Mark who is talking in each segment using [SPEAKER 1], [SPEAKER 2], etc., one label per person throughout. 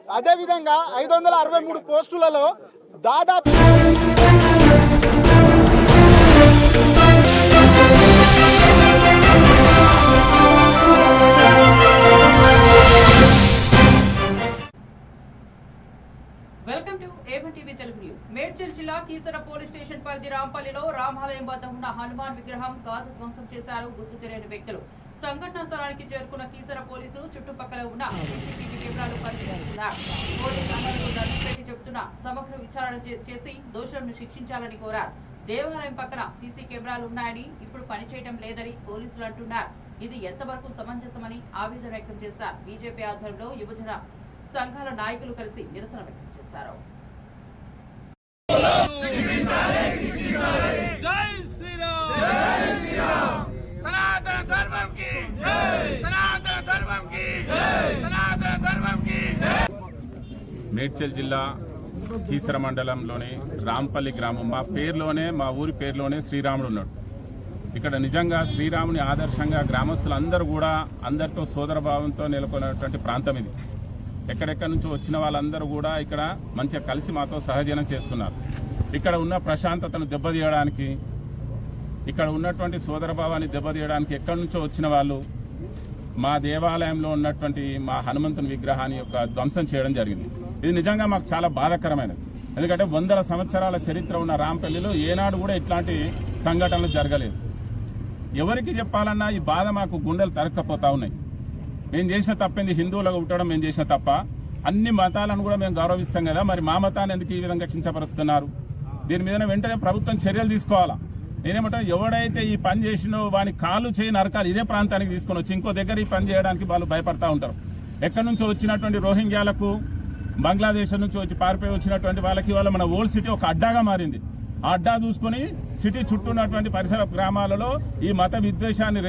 [SPEAKER 1] అదేవిధంగా 563 పోస్టులలో దాదాపు
[SPEAKER 2] మేడ్చల్ జిల్లా కీసర పోలీస్ స్టేషన్ పరిధి రాంపల్లిలో రామాలయం వద్ద ఉన్న హనుమాన్ విగ్రహం గాజు ధ్వంసం చేశారు గుర్తు తెలియని వ్యక్తులు. సంఘటనా స్థలానికి చేరుకున్న కీసర పోలీసులు చుట్టుపక్కల ఉన్న సీసీటీవీ కెమెరాలు పరిశీలిస్తున్నారు. పోలీసులు నడిపెట్టి చెబుతున్న సమగ్ర విచారణ చేసి దోషులను శిక్షించాలని కోరారు. దేవాలయం పక్కన సీసీ కెమెరాలు ఉన్నాయని ఇప్పుడు పనిచేయడం లేదని పోలీసులు అంటున్నారు. ఇది ఎంతవరకు సమంజసమని ఆవేదన వ్యక్తం చేశారు. బీజేపీ ఆధ్వర్యంలో యువజన సంఘాల నాయకులు కలిసి నిరసన వ్యక్తం చేశారు.
[SPEAKER 3] జై శ్రీరామ్, జై శ్రీరామ్, సనాతన ధర్మం కి జై, సనాతన ధర్మం కి జై, సనాతన ధర్మం కి జై.
[SPEAKER 4] మేడ్చల్ జిల్లా కీసర మండలంలోని రాంపల్లి గ్రామం, మా ఊరి పేరులోనే శ్రీరాముడు ఉన్నాడు. ఇక్కడ నిజంగా శ్రీరాముని ఆదర్శంగా గ్రామస్తులందరూ కూడా అందరితో సోదరభావంతో నెలకొన్నటువంటి ప్రాంతం ఇది. ఎక్కడెక్కడి నుంచో వచ్చిన వాళ్ళందరూ కూడా ఇక్కడ మంచిగా కలిసి మాతో సహజీవనం చేస్తున్నారు. ఇక్కడ ఉన్న ప్రశాంతతను దెబ్బతీయడానికి, ఇక్కడ ఉన్నటువంటి సోదరభావాన్ని దెబ్బతీయడానికి ఎక్కడి నుంచో వచ్చిన వాళ్ళు మా దేవాలయంలో ఉన్నటువంటి మా హనుమంతుని విగ్రహాన్ని యొక్క ధ్వంసం చేయడం జరిగింది. ఇది నిజంగా మాకు చాలా బాధాకరమైనది. ఎందుకంటే 100 సంవత్సరాల చరిత్ర ఉన్న రాంపల్లిలో ఏనాడు కూడా ఇట్లాంటి సంఘటనలు జరగలేదు. ఎవరికి చెప్పాలన్నా ఈ బాధ మాకు గుండెలు తరక్కపోతా ఉన్నాయి. మేము చేసిన తప్పింది హిందువులుగా ఉండడం మేము చేసిన తప్ప. అన్ని మతాలను కూడా మేము గౌరవిస్తాం కదా, మరి మా మతాన్ని ఎందుకు ఈ విధంగా కించపరుస్తున్నారు? దీని మీద వెంటనే ప్రభుత్వం చర్యలు తీసుకోవాలా. నేనేమంటాను, ఎవడైతే ఈ పని చేసినో వాని కాలు చేయి నరకాలు. ఇదే ప్రాంతానికి తీసుకొని వచ్చి ఇంకో దగ్గర ఈ పని చేయడానికి వాళ్ళు భయపడతా ఉంటారు. ఎక్కడి నుంచో వచ్చినటువంటి రోహింగ్యాలకు, బంగ్లాదేశ్ నుంచి వచ్చి పారిపోయి వచ్చినటువంటి వాళ్ళకి వాళ్ళ మన ఓల్డ్ సిటీ ఒక అడ్డాగా మారింది. ఆ అడ్డా చూసుకొని సిటీ చుట్టూ ఉన్నటువంటి పరిసర గ్రామాలలో ఈ మత విద్వేషాన్ని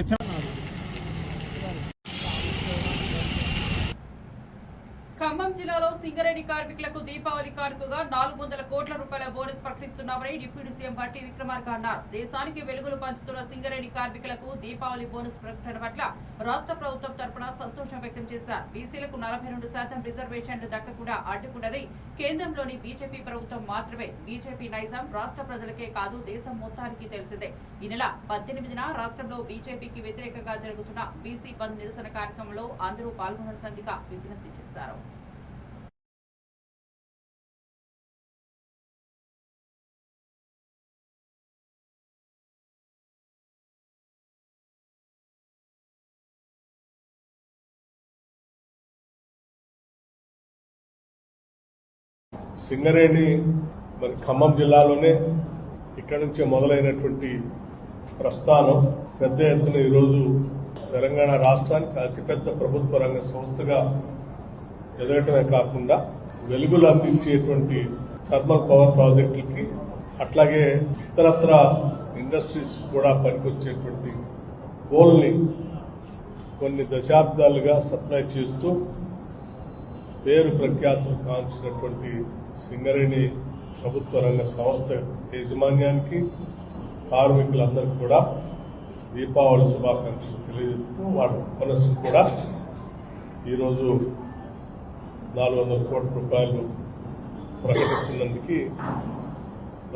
[SPEAKER 2] ఖమ్మం జిల్లాలో సింగరేణి కార్మికులకు దీపావళి కానుకగా 400 కోట్ల రూపాయల బోనస్ ప్రకటిస్తున్నామని డిప్యూటీ సీఎం భట్టి విక్రమార్క అన్నారు. దేశానికి వెలుగులు పంచుతున్న సింగరేణి కార్మికులకు దీపావళి బోనస్ ప్రకటన పట్ల రాష్ట్ర ప్రభుత్వం తరఫున సంతోషం వ్యక్తం చేశారు. బీసీలకు 42% రిజర్వేషన్లు దక్కకుండా అడ్డుకున్నది కేంద్రంలోని బీజేపీ ప్రభుత్వం మాత్రమే. బీజేపీ నైజం రాష్ట్ర ప్రజలకే కాదు దేశం మొత్తానికి తెలిసిందే. ఈ నెల 18న రాష్ట్రంలో బీజేపీకి వ్యతిరేకంగా జరుగుతున్న బీసీ బంద్ నిరసన కార్యక్రమంలో అందరూ పాల్గొనాల్సిందిగా విజ్ఞప్తి చేశారు.
[SPEAKER 5] సింగరేణి మరి ఖమ్మం జిల్లాలోనే ఇక్కడి నుంచే మొదలైనటువంటి ప్రస్థానం పెద్ద ఎత్తున ఈరోజు తెలంగాణ రాష్ట్రానికి అతిపెద్ద ప్రభుత్వ రంగ సంస్థగా ఎదగటమే కాకుండా వెలుగులు అందించేటువంటి థర్మల్ పవర్ ప్రాజెక్టులకి, అట్లాగే ఇతరత్ర ఇండస్ట్రీస్ కూడా పనికొచ్చేటువంటి కోల్ని కొన్ని దశాబ్దాలుగా సప్లై చేస్తూ పేరు ప్రఖ్యాతులు కాల్చినటువంటి సింగరేణి ప్రభుత్వ రంగ సంస్థ యాజమాన్యానికి, కార్మికులందరికీ కూడా దీపావళి శుభాకాంక్షలు తెలియజేస్తూ వాటి మనసు కూడా ఈరోజు 400 కోట్ల రూపాయలు ప్రకటిస్తున్నందుకు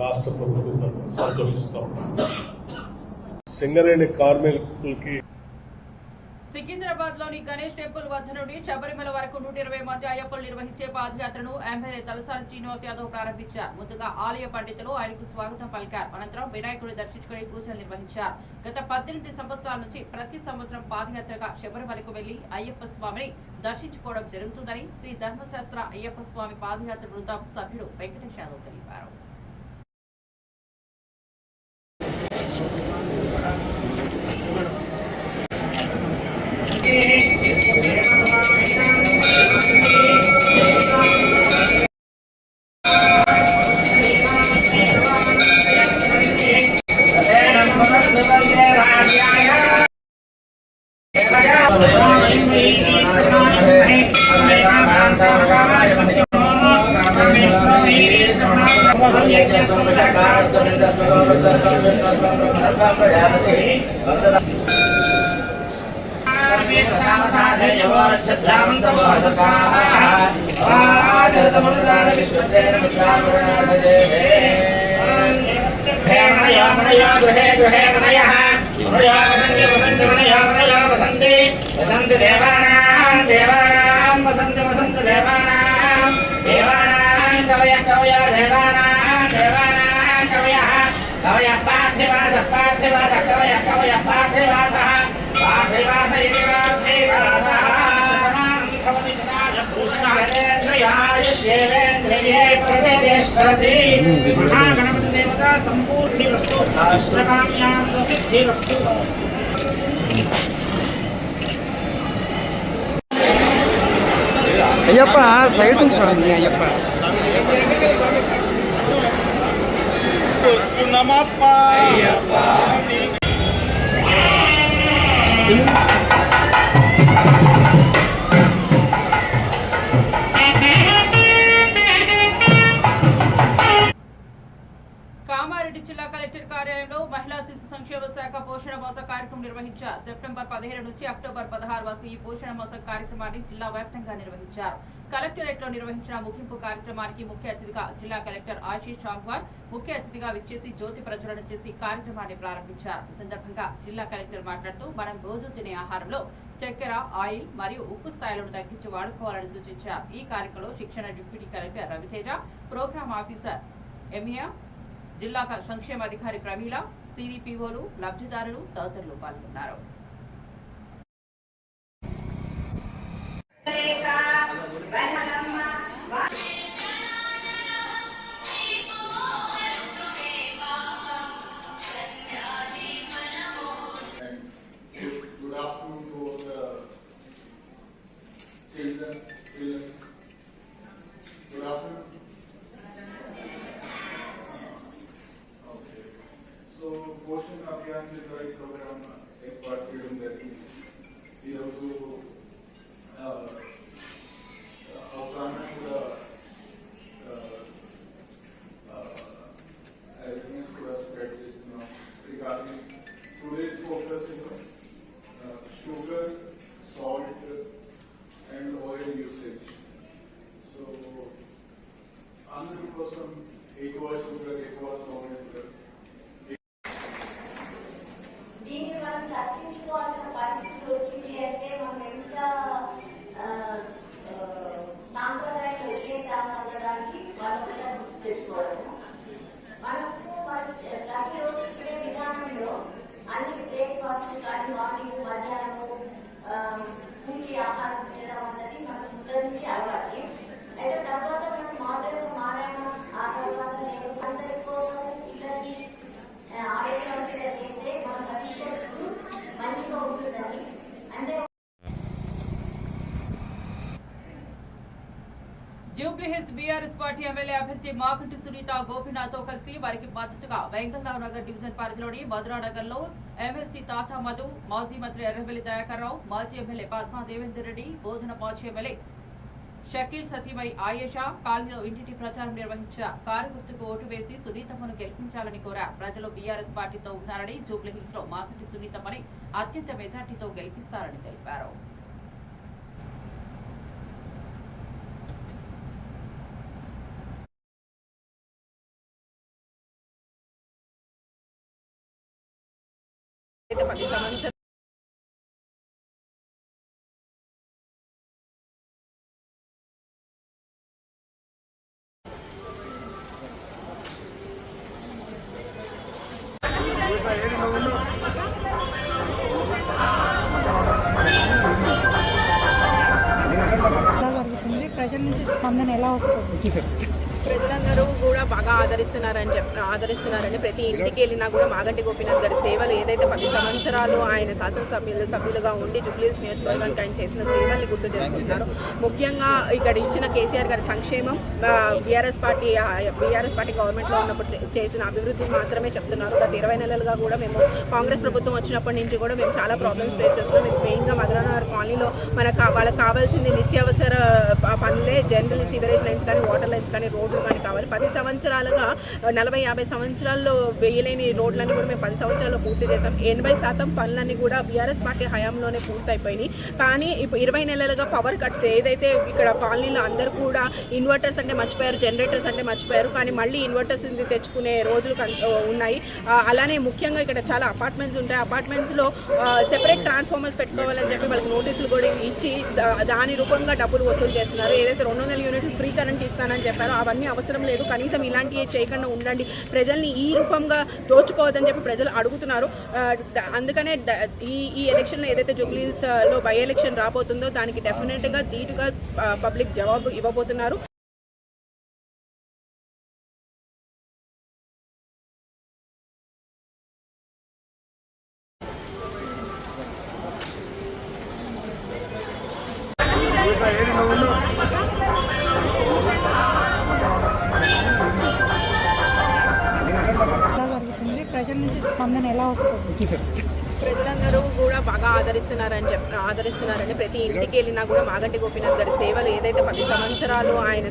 [SPEAKER 5] రాష్ట్ర ప్రభుత్వం తరఫున సంతోషిస్తాం. సింగరేణి కార్మికులకి
[SPEAKER 2] సికింద్రాబాద్ లోని గణేష్ టెంపుల్ వద్ద నుండి శబరిమల వరకు 120 మంది అయ్యప్పలు నిర్వహించే పాదయాత్రను ఎమ్మెల్యే తలసాని శ్రీనివాస్ యాదవ్ ప్రారంభించారు. ముందుగా ఆలయ పండితులు ఆయనకు స్వాగతం పలికారు. అనంతరం వినాయకుడిని దర్శించుకుని పూజలు నిర్వహించారు. గత 18 సంవత్సరాల నుంచి ప్రతి సంవత్సరం పాదయాత్రగా శబరిమలకు వెళ్లి అయ్యప్ప స్వామిని దర్శించుకోవడం జరుగుతుందని శ్రీ ధర్మశాస్త్ర అయ్యప్ప స్వామి పాదయాత్ర బృందం సభ్యుడు వెంకటేష్ యాదవ్ తెలిపారు.
[SPEAKER 6] ఛద్రామంత
[SPEAKER 1] అయ్యప్ప సైడ్ ఉంచండి అయ్యప్ప
[SPEAKER 2] కామారెడ్డి జిల్లా కలెక్టర్ కార్యాలయంలో మహిళా శిశు సంక్షేమ శాఖ పోషణ మాస కార్యక్రమం నిర్వహించారు. సెప్టెంబర్ 17 నుంచి అక్టోబర్ 16 వరకు ఈ పోషణ మాస కార్యక్రమాన్ని జిల్లా వ్యాప్తంగా నిర్వహించారు. కలెక్టరేట్ లో నిర్వహించిన ముగింపు కార్యక్రమానికి ముఖ్య అతిథిగా జిల్లా కలెక్టర్ ఆశీష్ చాంగ్వార్ ముఖ్య అతిథిగా విచ్చేసి జ్యోతి ప్రజ్వలన చేసి కార్యక్రమాన్ని ప్రారంభించారు. ఈ సందర్భంగా జిల్లా కలెక్టర్ మాట్లాడుతూ మనం రోజు తినే ఆహారంలో చక్కెర, ఆయిల్ మరియు ఉప్పు స్థాయిలను తగ్గించి వాడుకోవాలని సూచించారు. ఈ కార్యక్రమంలో శిక్షణ deputy collector Raviteja, programme officer MA, జిల్లా సంక్షేమాధికారి ప్రమీల, సిడిపిఓలు, లబ్ధిదారులు తదితరులు పాల్గొన్నారు.
[SPEAKER 6] పోషణ అభియాన్ ప్రోగ్రామ్ ఏర్పాటు చేయడం జరిగింది. ఈరోజు అవగాహన కూడా అవేర్నెస్ కూడా స్ప్రెడ్ చేస్తున్నాం. Regarding today's focus sugar, salt and oil usage. So అందరి కోసం ఎక్కువ షుగర్, ఎక్కువ సాల్ట్
[SPEAKER 7] చర్చించుకోవాల్సిన పరిస్థితి వచ్చింది అంటే మనం ఎంత సాంప్రదాయాలు ఒకేసారి అందడానికి వాళ్ళ గుర్తు తెచ్చుకోవడము. మనకు ప్రతిరోజు ఇక్కడే విధానంలో అన్ని బ్రేక్ఫాస్ట్ కానీ మార్నింగ్, మధ్యాహ్నము పూర్తి ఆహారం తినడం అన్నది మనకు ముందు నుంచి అలవాటు. అయితే తర్వాత మనం మోడల్గా మారాము. ఆ తర్వాత నేను అందరి కోసం పిల్లల్ని ఆరోగ్యవంతంగా చేస్తే మన భవిష్యత్తు మంచిగా ఉంటుందని అంటే
[SPEAKER 2] జూబ్లీహిల్స్ బీఆర్ఎస్ పార్టీ ఎమ్మెల్యే అభ్యర్థి మాగంటి సునీత గోపీనాథ్ తో కలిసి వారికి మద్దతుగా వెంకటరావు నగర్ డివిజన్ పరిధిలోని మధురానగర్ లో ఎమ్మెల్సీ తాతా మధు, మాజీ మంత్రి ఎర్రబెల్లి దయాకర్ రావు, మాజీ ఎమ్మెల్యే పద్మా దేవేందర్ రెడ్డి, బోధన మాజీ ఎమ్మెల్యే షకీల్ సతీమణి ఆయేషా కాలనీలో ఇంటింటి ప్రచారం నిర్వహించారు. కారు గుర్తుకు ఓటు వేసి సునీతమ్మను గెలిపించాలని కోరారు. ప్రజలు బీఆర్ఎస్ పార్టీతో ఉన్నారని, జూబ్లీహిల్స్ లో మాగంటి సునీతమ్మని అత్యంత మెజార్టీతో గెలిపిస్తారని తెలిపారు.
[SPEAKER 8] ప్రజల నుంచి స్పందన ఎలా వస్తుంది?
[SPEAKER 9] ప్రజలందరూ కూడా బాగా ఆదరిస్తున్నారని ప్రతి ఇంటికి వెళ్ళినా కూడా మాగంటి గోపీనాథ్ గారి సేవలు ఏదైతే 10 సంవత్సరాలు ఆయన సభ్యులుగా ఉండి జూబ్లీహిల్స్ నియోజకవర్గానికి ఆయన చేసిన సేవల్ని గుర్తు చేసుకుంటున్నారు. ముఖ్యంగా ఇక్కడ ఇచ్చిన కేసీఆర్ గారి సంక్షేమం, బీఆర్ఎస్ పార్టీ గవర్నమెంట్లో ఉన్నప్పుడు చేసిన అభివృద్ధిని మాత్రమే చెప్తున్నారు. గత 20 నెలలుగా కూడా మేము కాంగ్రెస్ ప్రభుత్వం వచ్చినప్పటి నుంచి కూడా మేము చాలా ప్రాబ్లమ్స్ ఫేస్ చేస్తున్నాం. మెయిన్గా మధురానగర్ కాలనీలో వాళ్ళకి కావాల్సింది నిత్యావసర పనులే, జనరల్ సివరేజ్ లైన్స్ కానీ, వాటర్ లైన్స్ కానీ, రోడ్ రోడ్లు కానీ కావాలి. 10 సంవత్సరాలుగా 40-50 సంవత్సరాల్లో వేయలేని రోడ్లన్నీ కూడా మేము 10 సంవత్సరాల్లో పూర్తి చేసాం. 80% పనులన్నీ కూడా బీఆర్ఎస్ పార్టీ హయాంలోనే పూర్తయిపోయినాయి. కానీ ఇప్పుడు 20 నెలలుగా పవర్ కట్స్ ఏదైతే ఇక్కడ కాలనీలో అందరూ కూడా ఇన్వర్టర్స్ అంటే మర్చిపోయారు, జనరేటర్స్ అంటే మర్చిపోయారు. కానీ మళ్ళీ ఇన్వర్టర్స్ తెచ్చుకునే రోజులు ఉన్నాయి. అలానే ముఖ్యంగా ఇక్కడ చాలా అపార్ట్మెంట్స్ ఉంటాయి. అపార్ట్మెంట్స్లో సెపరేట్ ట్రాన్స్ఫార్మర్స్ పెట్టుకోవాలని చెప్పి వాళ్ళకి నోటీసులు కూడా ఇచ్చి దాని రూపంగా డబ్బులు వసూలు చేస్తున్నారు. ఏదైతే 200 యూనిట్లు ఫ్రీ కరెంట్ ఇస్తానని చెప్పారో అవన్నీ అవసరం లేదు, కనీసం ఇలాంటివి చేయకుండా ఉండండి, ప్రజల్ని ఈ రూపంగా దోచుకోవద్దని చెప్పి ప్రజలు అడుగుతున్నారు. అందుకనే ఈ ఎలక్షన్లో ఏదైతే జూబ్లీహిల్స్లో బై ఎలక్షన్ రాబోతుందో దానికి డెఫినెట్గా ధీటుగా పబ్లిక్ జవాబు ఇవ్వబోతున్నారు.
[SPEAKER 8] ప్రజల నుంచి స్పందన ఎలా వస్తుంది?
[SPEAKER 9] ప్రజలందరూ కూడా బాగా ఆదరిస్తున్నారని ప్రతి ఇంటికి వెళ్ళినా కూడా మాగంటి గోపీనాథ్ గారి సేవలు ఏదైతే 10 సంవత్సరాలు ఆయన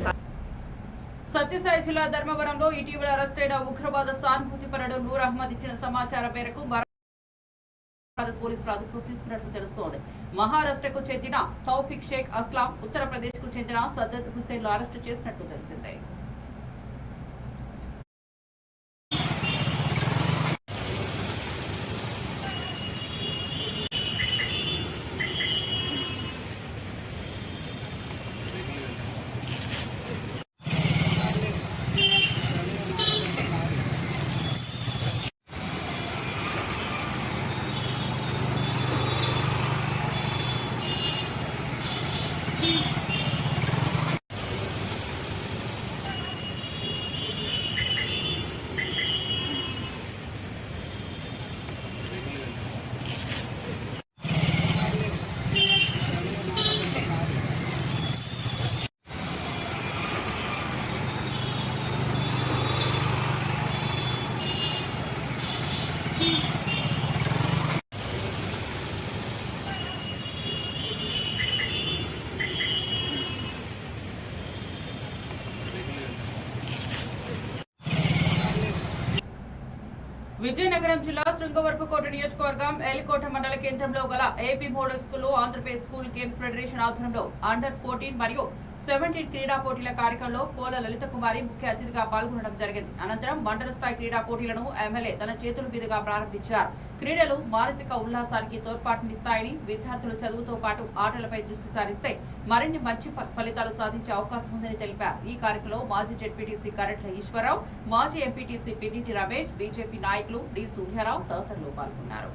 [SPEAKER 2] సత్యసాయి జిల్లా ధర్మవరంలో ఇటీవల అరెస్ట్ అయిన ఉగ్రవాద సానుభూతిపరుడు నూర్ అహ్మద్ ఇచ్చిన సమాచారం మేరకు పోలీసులు అదుపులోకి తీసుకున్నట్లు తెలుస్తోంది. మహారాష్ట్రకు చెందిన తౌఫిక్ షేక్ అస్లాం, ఉత్తరప్రదేశ్ కు చెందిన సద్దత్ హుసేన్ లో అరెస్టు చేసినట్లు తెలిసిందే. విజయనగరం జిల్లా శృంగవరపుకోట నియోజకవర్గం ఎల్కోట మండల కేంద్రంలో గల ఏపీ మోడల్ స్కూల్లో ఆంధ్రప్రదేశ్ స్కూల్ గేమ్స్ ఫెడరేషన్ ఆధ్వర్యంలో అండర్ 14 మరియు 17 క్రీడా పోటీల కార్యక్రమంలో పోల లలిత కుమారి ముఖ్య అతిథిగా పాల్గొనడం జరిగింది. అనంతరం మండల స్థాయి క్రీడా పోటీలను ఎమ్మెల్యే తన చేతుల మీదుగా ప్రారంభించారు. క్రీడలు మానసిక ఉల్లాసానికి తోడ్పాటునిస్తాయని, విద్యార్థులు చదువుతో పాటు ఆటలపై దృష్టి సారిస్తే మరిన్ని మంచి ఫలితాలు సాధించే అవకాశం ఉందని తెలిపారు. ఈ కార్యక్రమంలో మాజీ జెడ్పీటీసీ కరెట్ల ఈశ్వరరావు, మాజీ ఎంపీటీసీ పిన్నిటి రమేష్, బీజేపీ నాయకులు డి సూర్యారావు తదితరులు పాల్గొన్నారు.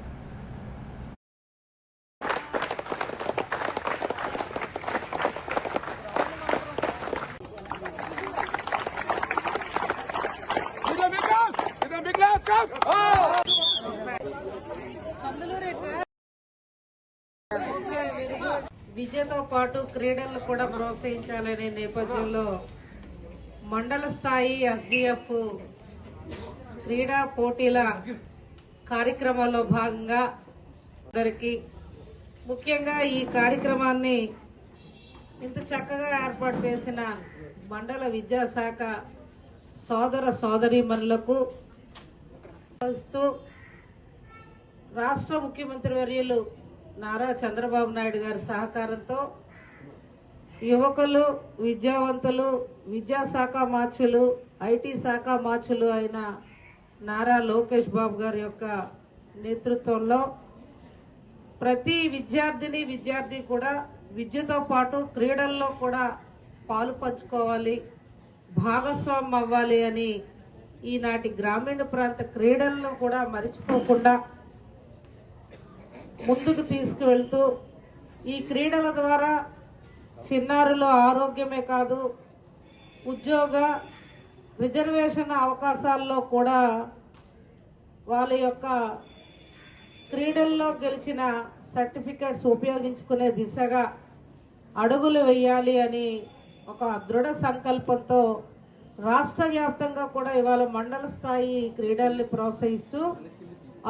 [SPEAKER 10] విద్యతో పాటు క్రీడలను కూడా ప్రోత్సహించాలనే నేపథ్యంలో మండల స్థాయి ఎస్డిఎఫ్ క్రీడా పోటీల కార్యక్రమాల్లో భాగంగా అందరికీ ముఖ్యంగా ఈ కార్యక్రమాన్ని ఇంత చక్కగా ఏర్పాటు చేసిన మండల విద్యాశాఖ సోదర సోదరీమణులకు రాష్ట్ర ముఖ్యమంత్రి వర్యులు నారా చంద్రబాబు నాయుడు గారి సహకారంతో యువకులు, విద్యావంతులు, విద్యాశాఖ మార్చులు, ఐటీ శాఖ మార్చులు అయిన నారా లోకేష్ బాబు గారి యొక్క నేతృత్వంలో ప్రతి విద్యార్థి కూడా విద్యతో పాటు క్రీడల్లో కూడా పాలు పంచుకోవాలి, భాగస్వామ్యం అవ్వాలి అని ఈనాటి గ్రామీణ ప్రాంత క్రీడలను కూడా మరిచిపోకుండా ముందుకు తీసుకువెళ్తూ ఈ క్రీడల ద్వారా చిన్నారుల ఆరోగ్యమే కాదు, ఉద్యోగ రిజర్వేషన్ అవకాశాల్లో కూడా వాళ్ళ యొక్క క్రీడల్లో గెలిచిన సర్టిఫికెట్స్ ఉపయోగించుకునే దిశగా అడుగులు వేయాలి అని ఒక దృఢ సంకల్పంతో రాష్ట్ర వ్యాప్తంగా కూడా ఇవాళ మండల స్థాయి క్రీడల్ని ప్రోత్సహిస్తూ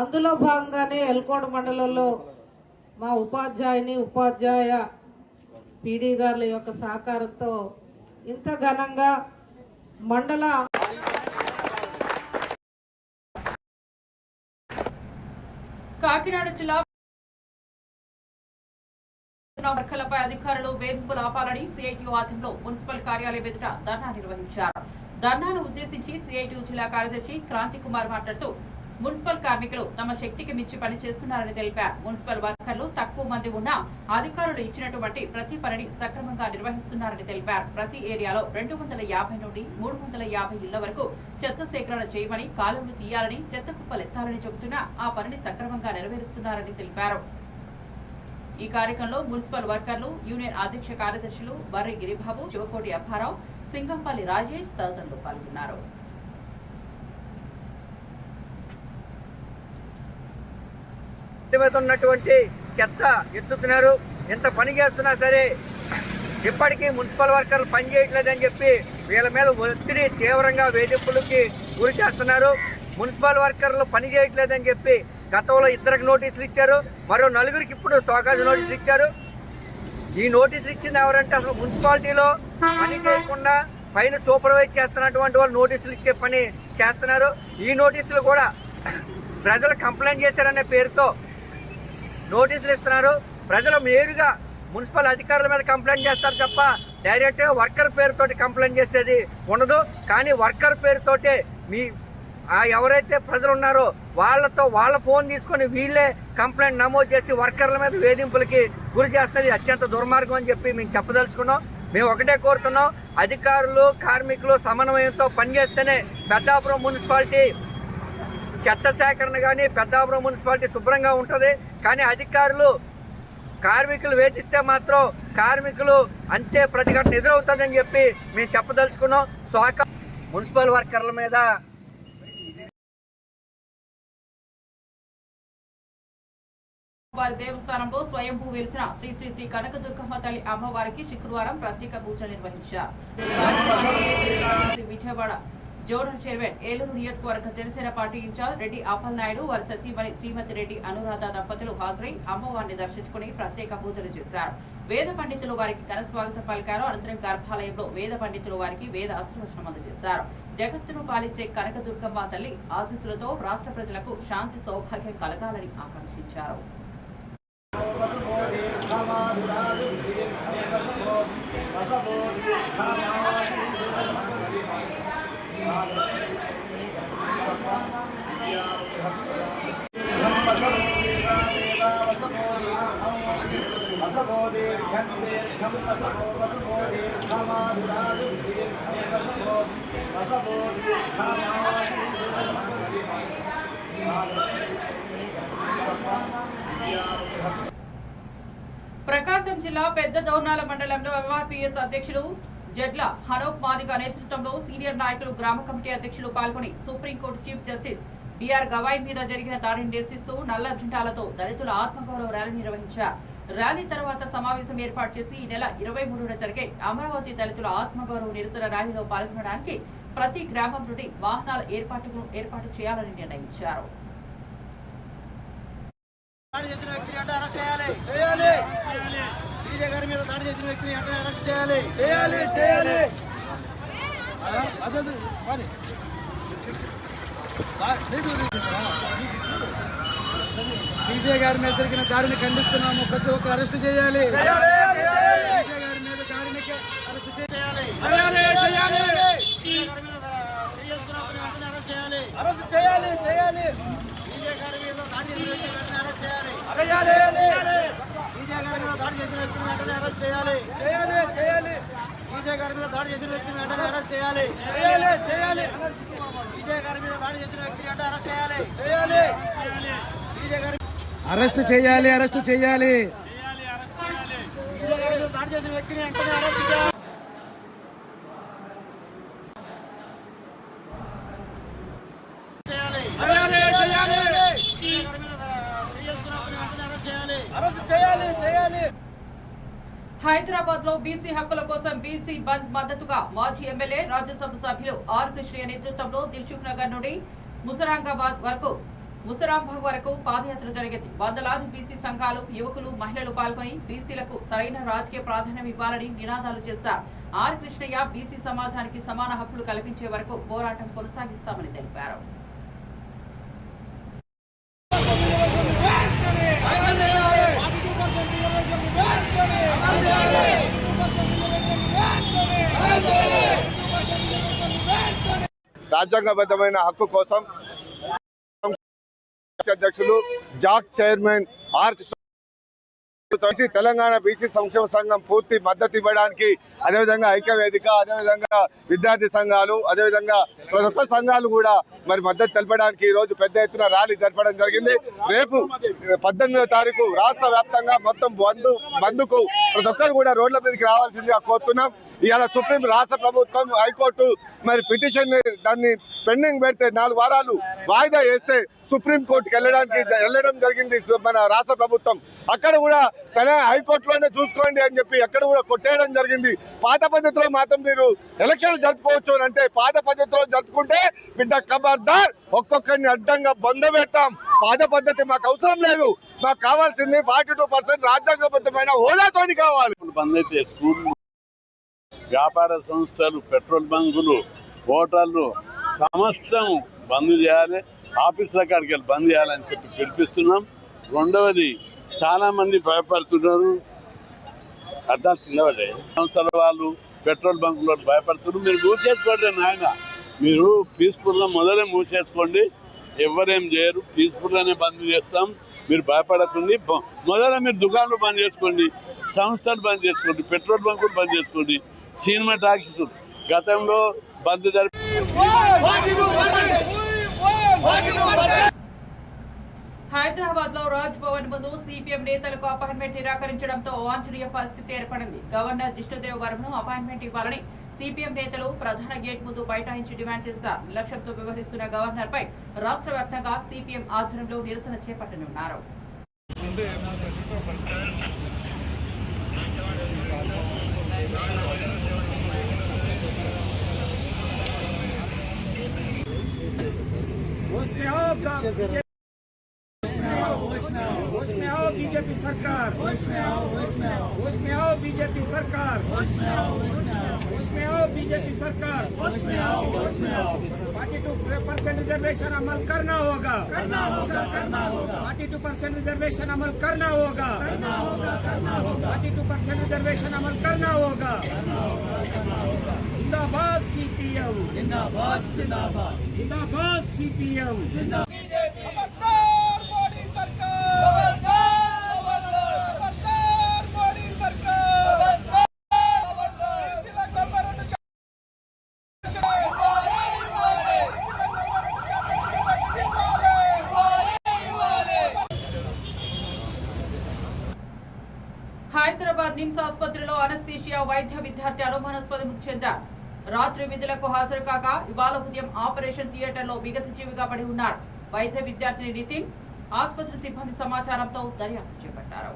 [SPEAKER 10] అందులో భాగంగానే ఎల్కోట మండలంలో మా ఉపాధ్యాయ పీడీ గారుల యొక్క సహకారంతో ఇంత ఘనంగా మండల
[SPEAKER 2] కాకినాడ జిల్లా వర్కలపై అధికారులు వేధింపులు ఆపాలని సిఐటియు ఆధ్వర్యంలో మున్సిపల్ కార్యాలయం ఎదుట ధర్నా నిర్వహించారు. ధర్నాను ఉద్దేశించి సిఐటియు జిల్లా కార్యదర్శి క్రాంతి కుమార్ మాట్లాడుతూ మున్సిపల్ కార్మికులు తమ శక్తికి మించి పని చేస్తున్నారని తెలిపారు. మున్సిపల్ వర్కర్లు తక్కువ మంది ఉన్నా అధికారులు ఇచ్చినటువంటి ప్రతి పనిని సక్రమంగా నిర్వహిస్తున్నారని తెలిపారు. ప్రతి ఏరియాలో 250 నుండి 350 ఇళ్ల వరకు చెత్త సేకరణ చేయమని, కాలువలు తీయాలని, చెత్త కుప్పలెత్తాలని చెబుతున్నా ఆ పనిని సక్రమంగా నెరవేరుస్తున్నారని తెలిపారు. ఈ కార్యక్రమంలో మున్సిపల్ వర్కర్లు, యూనియన్ అధ్యక్ష కార్యదర్శులు బర్రి గిరిబాబు, శివకోటి అప్పారావు, సింగంపల్లి రాజేష్ తదితరులు పాల్గొన్నారు.
[SPEAKER 1] ఉన్నటువంటి చెత్త ఎత్తుతున్నారు. ఎంత పని చేస్తున్నా సరే ఇప్పటికీ మున్సిపల్ వర్కర్లు పని చేయట్లేదని చెప్పి వీళ్ళ మీద ఒత్తిడి తీవ్రంగా వేధింపులకి గురి చేస్తున్నారు. మున్సిపల్ వర్కర్లు పని చేయట్లేదని చెప్పి గతంలో 2 నోటీసులు ఇచ్చారు. మరో 4 ఇప్పుడు సోకాజు నోటీసులు ఇచ్చారు. ఈ నోటీసులు ఇచ్చింది ఎవరంటే అసలు మున్సిపాలిటీలో పని చేయకుండా పైన సూపర్వైజ్ చేస్తున్నటువంటి వాళ్ళు నోటీసులు ఇచ్చే పని చేస్తున్నారు. ఈ నోటీసులు కూడా ప్రజలు కంప్లైంట్ చేశారనే పేరుతో నోటీసులు ఇస్తున్నారు. ప్రజలు నేరుగా మున్సిపల్ అధికారుల మీద కంప్లైంట్ చేస్తారు తప్ప డైరెక్ట్గా వర్కర్ పేరుతోటి కంప్లైంట్ చేసేది ఉండదు. కానీ వర్కర్ పేరుతోటే ఎవరైతే ప్రజలు ఉన్నారో వాళ్ళ ఫోన్ తీసుకొని వీళ్ళే కంప్లైంట్ నమోదు చేసి వర్కర్ల మీద వేధింపులకి గురి చేస్తున్నది అత్యంత దుర్మార్గం అని చెప్పి మేము చెప్పదలుచుకున్నాం. మేము ఒకటే కోరుతున్నాం, అధికారులు కార్మికులు సమన్వయంతో పనిచేస్తేనే పెద్దాపురం మున్సిపాలిటీ చెత్త సేకరణ కానీ పెద్దాపురం మున్సిపాలిటీ శుభ్రంగా ఉంటుంది. కానీ అధికారులు కార్మికులు వేధిస్తే మాత్రం కార్మికులు అంతే ప్రతిఘటన ఎదురవుతుందని చెప్పి మేము చెప్పదలుచుకున్నాం. మున్సిపల్ వర్కర్ల మీద
[SPEAKER 2] వారి దేవస్థానంలో స్వయంభూ వెలిసిన శ్రీ శ్రీ శ్రీ కనకదుర్గమ్మ తల్లి అమ్మవారికి శుక్రవారం ప్రత్యేక పూజలు నిర్వహించారు. విజయవాడ జోనల్ చైర్మన్, ఏలూరు నియోజకవర్గ జనసేన పార్టీ ఇన్ఛార్జ్ రెడ్డి అప్పల్ నాయుడు, వారి సతీమణి శ్రీమతి రెడ్డి అనురాధ దంపతులు హాజరై అమ్మవారిని దర్శించుకుని ప్రత్యేక పూజలు చేశారు. వేద పండితులు వారికి ఘన స్వాగతం పలికారు. అనంతరం గర్భాలయంలో వేద పండితులు వారికి వేద ఆశీర్వచనం అందజేశారు. జగత్తును పాలించే కనకదుర్గమ్మ తల్లి ఆశీస్సులతో రాష్ట్ర ప్రజలకు శాంతి సౌభాగ్యం కలగాలని ఆకాంక్షించారు. ప్రకాశం జిల్లా పెద్ద దౌర్నాల మండలంలో ఎంఆర్పీఎస్ అధ్యక్షులు జడ్ల హనోక్ మాదిగ నేతృత్వంలో సీనియర్ నాయకులు, గ్రామ కమిటీ అధ్యక్షులు పాల్గొని supreme court chief justice BR Gavai మీద జరిగిన దాడిని నిరసిస్తూ నల్ల జెండాలతో దళితుల ఆత్మగౌరవ ర్యాలీ నిర్వహించారు. ర్యాలీ తర్వాత సమావేశం ఏర్పాటు చేసి ఈ నెల 23న జరిగే అమరావతి దళితుల ఆత్మగౌరవ నిరసన ర్యాలీలో పాల్గొనడానికి ప్రతి గ్రామం నుండి వాహనాల ఏర్పాటు చేయాలని నిర్ణయించారు.
[SPEAKER 1] సీజే గారి మీద జరిగిన దాడిని ఖండిస్తున్నాము. ప్రతి ఒక్కరు అరెస్ట్ చేయాలి. గారి మీద దాడిని అరెస్ట్ చేయాలి. అరెస్ట్ చేయాలి. చేయాలి. గారి మీద దాడి చేసిన వ్యక్తిని అరెస్ట్ చేయాలి. గారి మీద దాడి చేసిన వ్యక్తిని వెంటనే అరెస్ట్ చేయాలి. చేయాలి. గారి మీద దాడి చేసిన వ్యక్తిని వెంటనే అరెస్ట్ చేయాలి. చేయాలి. గారి మీద దాడి చేసిన వ్యక్తిని వెంటనే అరెస్ట్ చేయాలి. అరెస్ట్ చేయాలి. అరెస్ట్ చేయాలి. దాడి చేసిన వ్యక్తిని వెంటనే అరెస్ట్ చేయాలి.
[SPEAKER 2] హైదరాబాద్ లో బీసీ హక్కుల కోసం బీసీ బంద్ మద్దతుగా మాజీ ఎమ్మెల్యే, రాజ్యసభ సభ్యులు ఆర్ కృష్ణయ్య నేతృత్వంలో దిల్సుఖ్ నగర్ నుండి ముసరాంబాగ్ వరకు పాదయాత్ర జరిగింది. వందలాది బీసీ సంఘాలు, యువకులు, మహిళలు పాల్గొని బీసీలకు సరైన రాజకీయ ప్రాధాన్యం ఇవ్వాలని నినాదాలు చేశారు. ఆర్ కృష్ణయ్య బీసీ సమాజానికి సమాన హక్కులు కల్పించే వరకు పోరాటం కొనసాగిస్తామని తెలిపారు.
[SPEAKER 11] రాజ్యాంగబద్ధమైన హక్కు కోసం అధ్యక్షులు JAC chairman R Telangana BC సంక్షేమ సంఘం పూర్తి మద్దతు ఇవ్వడానికి, అదేవిధంగా ఐక్యవేదిక, అదేవిధంగా విద్యార్థి సంఘాలు, అదేవిధంగా ప్రతి ఒక్క సంఘాలు కూడా మరి మద్దతు తెలపడానికి ఈ రోజు పెద్ద ఎత్తున ర్యాలీ జరపడం జరిగింది. రేపు 18వ తారీఖు రాష్ట్ర వ్యాప్తంగా మొత్తం బంద్కు ప్రతి ఒక్కరు కూడా రోడ్ల మీదకి రావాల్సిందిగా కోరుతున్నాం. ఇవాళ సుప్రీం రాష్ట్ర ప్రభుత్వం హైకోర్టు మరి పిటిషన్ దాన్ని పెండింగ్ పెడితే 4 వారాలు వాయిదా వేస్తే సుప్రీంకోర్టుకి వెళ్ళడం జరిగింది మన రాష్ట్ర ప్రభుత్వం. అక్కడ కూడా హైకోర్టులోనే చూసుకోండి అని చెప్పి అక్కడ కూడా కొట్టేయడం జరిగింది. పాత పద్ధతిలో మాత్రం మీరు ఎలక్షన్లు జరుపుకోవచ్చు అని అంటే, పాత పద్ధతిలో జరుపుకుంటే బిడ్డ ఖబర్దార్ ఒక్కొక్కరిని అడ్డంగా బంద్ పెడతాం. పాత పద్ధతి మాకు అవసరం లేదు. మాకు కావాల్సింది 42% రాజ్యాంగబద్ధమైన హోదాతోని కావాలి.
[SPEAKER 12] బంద్ అయితే స్కూల్, వ్యాపార సంస్థలు, పెట్రోల్ బంకులు, హోటళ్లు సమస్తం బంద్ చేయాలి. ఆఫీసుల కాడికి వెళ్ళి బంద్ చేయాలని చెప్పి పిలిపిస్తున్నాం. రెండవది, చాలా మంది భయపడుతున్నారు. అర్థం చిన్నవాడే సంస్థల వాళ్ళు, పెట్రోల్ బంకులు భయపడుతున్నారు. మీరు మూసేసుకోండి నాయన, మీరు పీస్ఫుల్గా మొదలే మూసేసుకోండి. ఎవరేం చేయరు, పీస్ఫుల్గానే బంద్ చేస్తాం. మీరు భయపడకండి. మొదల మీరు దుకాణాలు బంద్ చేసుకోండి, సంస్థలు బంద్ చేసుకోండి, పెట్రోల్ బంకులు బంద్ చేసుకోండి. సినిమా టాకీస్ గతంలో బంద్ జరిపి
[SPEAKER 2] హైదరాబాద్ లో రాజ్ భవన్ ముందు సిపిఎం నేతలకు అపాయింట్మెంట్ నిరాకరించడంతో అవాంఛనీయ పరిస్థితి ఏర్పడింది. గవర్నర్ జిష్ణుదేవ్ వర్మను అపాయింట్మెంట్ ఇవ్వాలని సిపిఎం నేతలు ప్రధాన గేట్ ముందు బైఠాయించి డిమాండ్ చేశారు. నిర్లక్ష్యంతో వ్యవహరిస్తున్న గవర్నర్ పై రాష్ట్ర వ్యాప్తంగా సిపిఎం ఆధ్వర్యంలో నిరసన చేపట్టనున్నారు.
[SPEAKER 3] बीजेपी सरकार, उसमें आओ बीजेपी सरकार, उसमें आओ बीजेपी सरकार, 42% रिजर्वेशन अमल करना होगा, 42% रिजर्वेशन अमल करना होगा, 42% रिजर्वेशन अमल करना होगा। जिंदाबाद सीपीएम, जिंदाबाद जिंदाबाद जिंदाबाद सीपीएम,
[SPEAKER 2] హైదరాబాద్ నిమ్స్ ఆసుపత్రిలో అనస్థీషియా వైద్య విద్యార్థి అనుమానాస్పద మృతి చెందారు. రాత్రి విధులకు హాజరు కాక ఇవాళ ఉదయం ఆపరేషన్ థియేటర్ లో విగత జీవిగా పడి ఉన్నారు. వైద్య విద్యార్థిని నితిన్ ఆసుపత్రి సిబ్బంది సమాచారంతో దర్యాప్తు చేపట్టారు.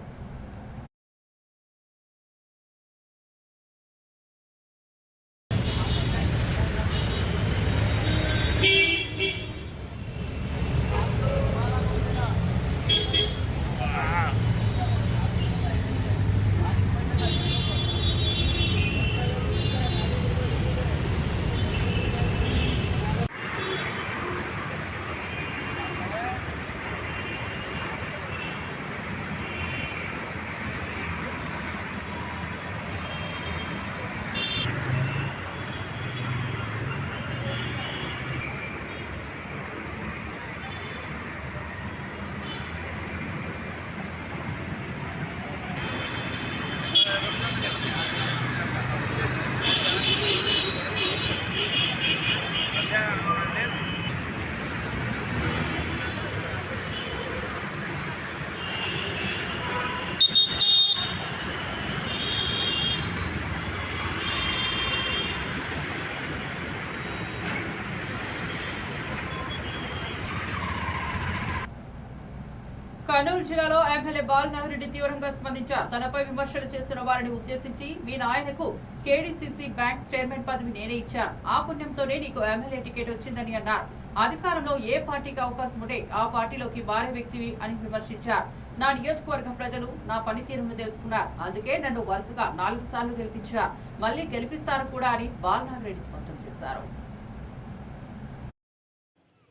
[SPEAKER 2] కర్నూలు జిల్లాలో ఎమ్మెల్యే బాలనాగిరెడ్డి తీవ్రంగా స్పందించారు. తనపై విమర్శలు చేస్తున్న వారిని ఉద్దేశించి మీ నాయనకు కేడీసీసీ బ్యాంక్ చైర్మన్ పదవి నేనే ఇచ్చాను, ఆ పుణ్యంతోనే నీకు ఎమ్మెల్యే టికెట్ వచ్చిందని అన్నారు. అధికారంలో ఏ పార్టీకి అవకాశం ఉంటే ఆ పార్టీలోకి మారే వ్యక్తివి అని విమర్శించారు. నా నియోజకవర్గ ప్రజలు నా పనితీరును తెలుసుకున్నారు, అందుకే నన్ను వరుసగా 4 సార్లు గెలిపించారు. మళ్లీ గెలిపిస్తారు కూడా అని బాలనాగిరెడ్డి స్పష్టం చేశారు.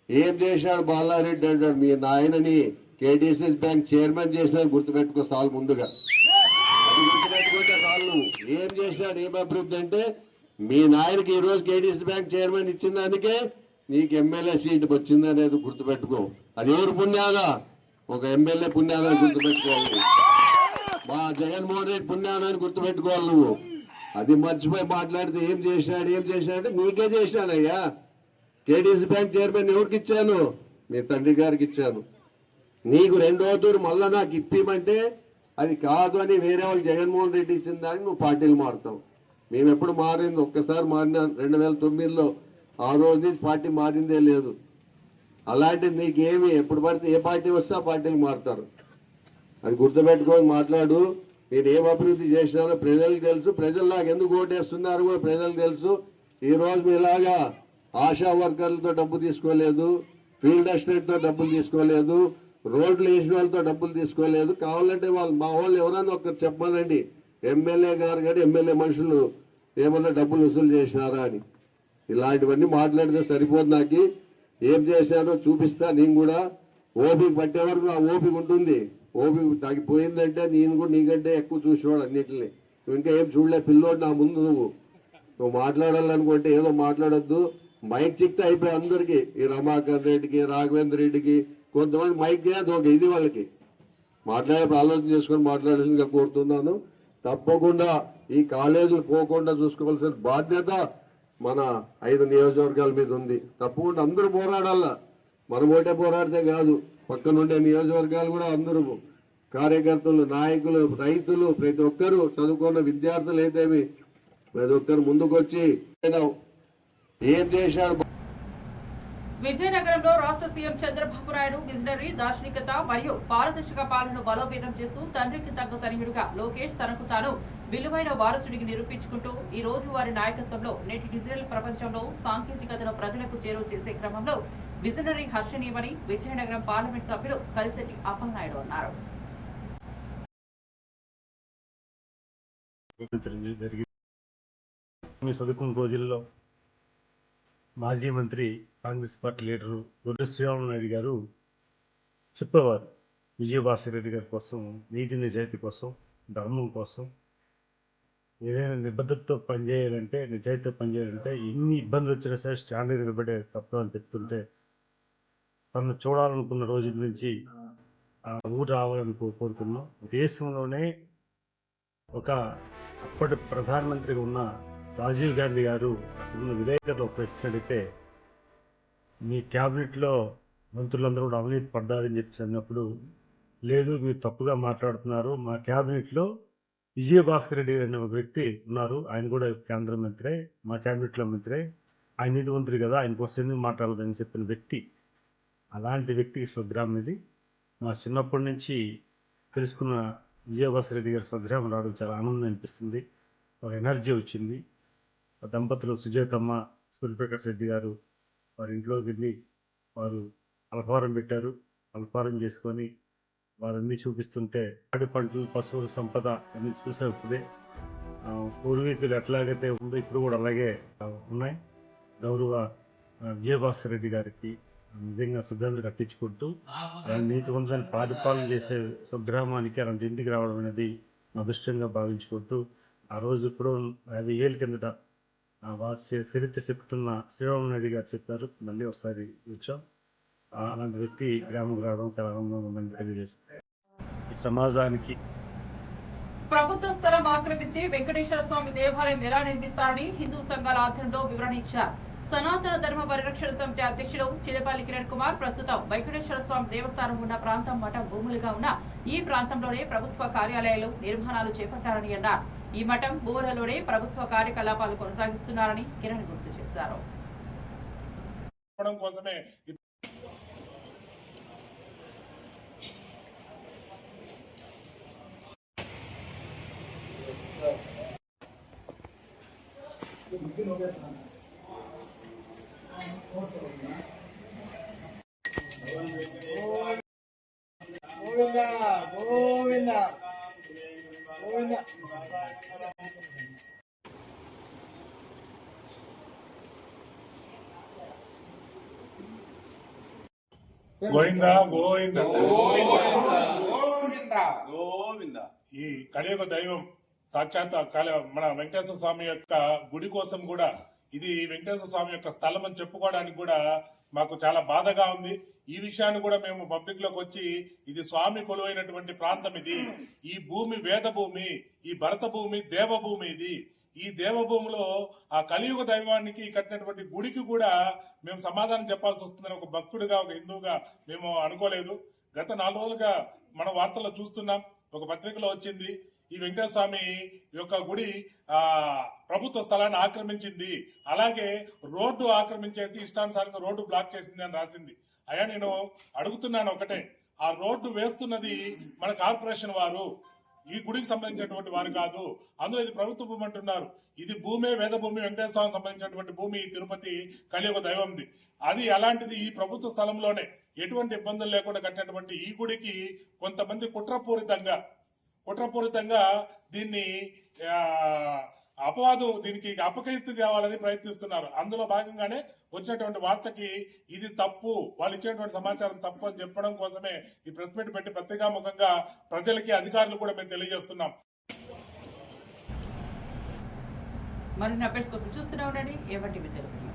[SPEAKER 13] ఏం చేశాడు బాలారెడ్డి అంటాడు, మీ నాయనని కేటీసీఎస్ బ్యాంక్ చైర్మన్ చేసినా గుర్తుపెట్టుకో చాలు, ముందుగా అది గుర్తుపెట్టుకుంటే చాలు. నువ్వు ఏం చేశాడు, ఏం అభివృద్ధి అంటే మీ నాయనకి ఈ రోజు కేటీసీ బ్యాంక్ చైర్మన్ ఇచ్చిన దానికే నీకు ఎమ్మెల్యే సీట్ వచ్చింది అనేది గుర్తుపెట్టుకో. అది ఎవరు పుణ్యాగా, ఒక ఎమ్మెల్యే పుణ్యాగా గుర్తుపెట్టుకోవాలి, మా జగన్మోహన్ రెడ్డి పుణ్యాలని గుర్తుపెట్టుకోవాలి. నువ్వు అది మర్చిపోయి మాట్లాడితే ఏం చేశాడంటే నీకే చేశానయ్యా. కేటీసీ బ్యాంక్ చైర్మన్ ఎవరికి ఇచ్చాను, మీ తండ్రి గారికి ఇచ్చాను. నీకు రెండో తూరు మళ్ళా నాకు ఇప్పిమంటే అది కాదు అని వేరే వాళ్ళు జగన్మోహన్ రెడ్డి ఇచ్చిన దానికి నువ్వు పార్టీలు మారుతావు. మేము ఎప్పుడు మారింది, ఒక్కసారి మారినా 2009లో, ఆ రోజు నుంచి పార్టీ మారిందే లేదు. అలాంటిది నీకేమి ఎప్పుడు పడితే ఏ పార్టీ వస్తే ఆ పార్టీలు మారుతారు. అది గుర్తుపెట్టుకొని మాట్లాడు. మీరు ఏం అభివృద్ధి చేసినారో ప్రజలకు తెలుసు, ప్రజలు నాకు ఎందుకు ఓటేస్తున్నారు కూడా ప్రజలకు తెలుసు. ఈ రోజు మీలాగా ఆశా వర్కర్లతో డబ్బు తీసుకోలేదు, ఫీల్డ్ అసిస్టెంట్తో డబ్బులు తీసుకోలేదు, రోడ్లు వేసిన వాళ్ళతో డబ్బులు తీసుకోలేదు. కావాలంటే వాళ్ళు మా వాళ్ళు ఎవరైనా ఒకరు చెప్పానండి, ఎమ్మెల్యే గారు కానీ ఎమ్మెల్యే మనుషులు ఏమన్నా డబ్బులు వసూలు చేసినారా అని. ఇలాంటివన్నీ మాట్లాడితే సరిపోదు. నాకు ఏం చేశానో చూపిస్తా. నేను కూడా ఓపిక పట్టే వరకు ఆ ఓపిక ఉంటుంది. ఓపిక తగ్గిపోయిందంటే నేను కూడా నీకంటే ఎక్కువ చూసేవాడు అన్నిటిని. నువ్వు ఇంకా ఏం చూడలే, పిల్లోడు నా ముందు. నువ్వు మాట్లాడాలనుకుంటే ఏదో మాట్లాడొద్దు. మైక్ చిక్తే అయిపోయి అందరికీ, ఈ రమాకాంత్ రెడ్డికి, రాఘవేంద్ర రెడ్డికి, కొంతమంది మైక్ చేయదు ఒక ఇది వాళ్ళకి. మాట్లాడేప్పుడు ఆలోచన చేసుకొని మాట్లాడాల్సిందిగా కోరుతున్నాను. తప్పకుండా ఈ కాలేజీలు పోకుండా చూసుకోవాల్సిన బాధ్యత మన 5 నియోజకవర్గాల మీద ఉంది. తప్పకుండా అందరూ పోరాడాలా. మనం ఒకటే పోరాడితే కాదు, పక్కనుండే నియోజకవర్గాలు కూడా అందరూ కార్యకర్తలు, నాయకులు, రైతులు, ప్రతి ఒక్కరూ చదువుకున్న విద్యార్థులు అయితేమి ప్రతి ఒక్కరు ముందుకొచ్చి ఏం చేశాడు.
[SPEAKER 2] విజయనగరంలో రాష్ట్ర సీఎం చంద్రబాబు నాయుడు విజనరీ, దార్శనికత మరియు పారదర్శక పాలనను బలోపేతం చేస్తూ తండ్రికి తగ్గ తనయుడుగా లోకేష్ తనకు తాను విలువైన వారసుడికి నిరూపించుకుంటూ ఈ రోజు వారి నాయకత్వంలో నేటి డిజిటల్ ప్రపంచంలో సాంకేతికతను ప్రజలకు చేరువ చేసే క్రమంలో విజనరీ హర్షణీయమని విజయనగరం పార్లమెంట్ సభ్యులు కలిసెట్టి అప్పలనాయుడు అన్నారు.
[SPEAKER 14] చదువుకున్న రోజుల్లో మాజీ మంత్రి కాంగ్రెస్ పార్టీ లీడరు గొర్రె శ్రీరామనాయుడు గారు చెప్పేవారు, విజయభాస్కర్ రెడ్డి గారి కోసం, నీతి నిజాయితీ కోసం, ధర్మం కోసం ఏదైనా నిబద్ధతతో పనిచేయాలంటే, నిజాయితీతో పనిచేయాలంటే ఎన్ని ఇబ్బందులు వచ్చినా సరే స్టాండ్ నిలబడే తత్వం అని చెప్తుంటే, తను చూడాలనుకున్న రోజుల నుంచి ఆ ఊరు రావాలని కోరుకున్నాం. దేశంలోనే ఒక అప్పటి ప్రధానమంత్రిగా ఉన్న రాజీవ్ గాంధీ గారు ఉన్న విలేకరులు ప్రశ్న అడిగితే, మీ క్యాబినెట్లో మంత్రులందరూ కూడా అవినీతి పడ్డారని చెప్పి అన్నప్పుడు, లేదు మీరు తప్పుగా మాట్లాడుతున్నారు, మా క్యాబినెట్లో విజయభాస్కర్ రెడ్డి అనే ఒక వ్యక్తి ఉన్నారు, ఆయన కూడా కేంద్ర మంత్రే, మా క్యాబినెట్లో మంత్రే, ఆయన నీతి మంత్రి కదా, ఆయన కోసం ఎందుకు మాట్లాడదని చెప్పిన వ్యక్తి. అలాంటి వ్యక్తికి స్వగ్రామం ఇది. మా చిన్నప్పటి నుంచి తెలుసుకున్న విజయభాస్కర్ రెడ్డి గారి స్వగ్రామం రావడం చాలా ఆనందం అనిపిస్తుంది. ఒక ఎనర్జీ వచ్చింది. దంపతులు సుజాతమ్మ, సూర్యప్రకాష్ రెడ్డి గారు వారి ఇంట్లోకి వెళ్ళి వారు అల్పాహారం పెట్టారు. అల్పాహారం చేసుకొని వారన్నీ చూపిస్తుంటే పాడి పంటలు, పశువుల సంపద అన్నీ చూసేప్పుడే పూర్వీకులు ఎట్లాగైతే ఉందో ఇప్పుడు కూడా అలాగే ఉన్నాయి. గౌరవ విజయభాస్కర్ రెడ్డి గారికి నిజంగా సుగంధ కట్టించుకుంటూ నీటి ఉందని పారిపాలన చేసే స్వగ్రామానికి అలాంటి ఇంటికి రావడం అనేది అదృష్టంగా భావించుకుంటూ, ఆ రోజు ఇప్పుడు 50 ఏళ్ళ కిందట చరిత్ర చెప్తున్న శ్రీరామనాయుడు గారు చెప్పారు, మళ్ళీ ఒకసారి వచ్చాం. అలాంటి వ్యక్తి గ్రామం రావడం చాలా ఆనందంగా ఉందని తెలియజేస్తారు. ఈ సమాజానికి
[SPEAKER 2] ప్రభుత్వ స్థలం ఆక్రమించి వెంకటేశ్వర స్వామి దేవాలయం ఎలా నిర్మిస్తారని హిందూ సంఘాల ఆధ్వర్యంలో వివరణ ఇచ్చారు. సనాతన ధర్మ పరిరక్షణ సమితి అధ్యక్షులు చిలపల్లి కిరణ్ కుమార్ ప్రస్తుతం వెంకటేశ్వర స్వామి దేవస్థానం ఉన్న ప్రాంతం మఠం భూములుగా ఉన్న ఈ ప్రాంతంలోనే ప్రభుత్వ కార్యాలయాలు నిర్మాణాలు చేపట్టారని అన్నారు. ఈ మఠం భూములలోనే ప్రభుత్వ కార్యకలాపాలు కొనసాగిస్తున్నారని కిరణ్ గుర్తు చేశారు.
[SPEAKER 6] గోవిందా గోవిందా
[SPEAKER 12] గోవింద
[SPEAKER 6] ఈ కలియుగ దైవం సాక్షాత్ మన వెంకటేశ్వర స్వామి యొక్క గుడి కోసం కూడా ఇది వెంకటేశ్వర స్వామి యొక్క స్థలం అని చెప్పుకోవడానికి కూడా మాకు చాలా బాధగా ఉంది. ఈ విషయాన్ని కూడా మేము పబ్లిక్ లోకి వచ్చి ఇది స్వామి కొలువైనటువంటి ప్రాంతం, ఇది ఈ భూమి వేద భూమి, ఈ భరత భూమి దేవభూమి, ఇది ఈ దేవభూమిలో ఆ కలియుగ దైవానికి కట్టినటువంటి గుడికి కూడా మేము సమాధానం చెప్పాల్సి వస్తుందని ఒక భక్తుడిగా ఒక హిందువుగా మేము అనుకోలేదు. గత 4 రోజులుగా మనం వార్తల్లో చూస్తున్నాం, ఒక పత్రికలో వచ్చింది ఈ వెంకటేశ్వర స్వామి యొక్క గుడి ప్రభుత్వ స్థలాన్ని ఆక్రమించింది, అలాగే రోడ్డు ఆక్రమించేసి ఇష్టానుసారంగా రోడ్డు బ్లాక్ చేసింది అని రాసింది. అయ్యా నేను అడుగుతున్నాను ఒకటే, ఆ రోడ్డు వేస్తున్నది మన కార్పొరేషన్ వారు, ఈ గుడికి సంబంధించినటువంటి వారు కాదు. అందులో ఇది ప్రభుత్వ భూమి అంటున్నారు. ఇది భూమే వేద భూమి, వెంకటేశ్వర స్వామికి సంబంధించినటువంటి భూమి, తిరుపతి కలియుగ దైవంది. అది అలాంటిది ఈ ప్రభుత్వ స్థలంలోనే ఎటువంటి ఇబ్బందులు లేకుండా కట్టినటువంటి ఈ గుడికి కొంతమంది కుట్రపూరితంగా దీన్ని అపవాదు, దీనికి అపకీర్తి తేవాలని ప్రయత్నిస్తున్నారు. అందులో భాగంగానే వచ్చినటువంటి వార్తకి ఇది తప్పు, వాళ్ళు ఇచ్చినటువంటి సమాచారం తప్పు అని చెప్పడం కోసమే ఈ ప్రెస్ మీట్ పెట్టి పత్రికాముఖంగా ప్రజలకి అధికారులు కూడా మేము తెలియజేస్తున్నాం.
[SPEAKER 2] మరిన్ని అప్డేట్స్ కోసం చూస్తూనే ఉండండి ఏవన్ టీవీ తెలుగు.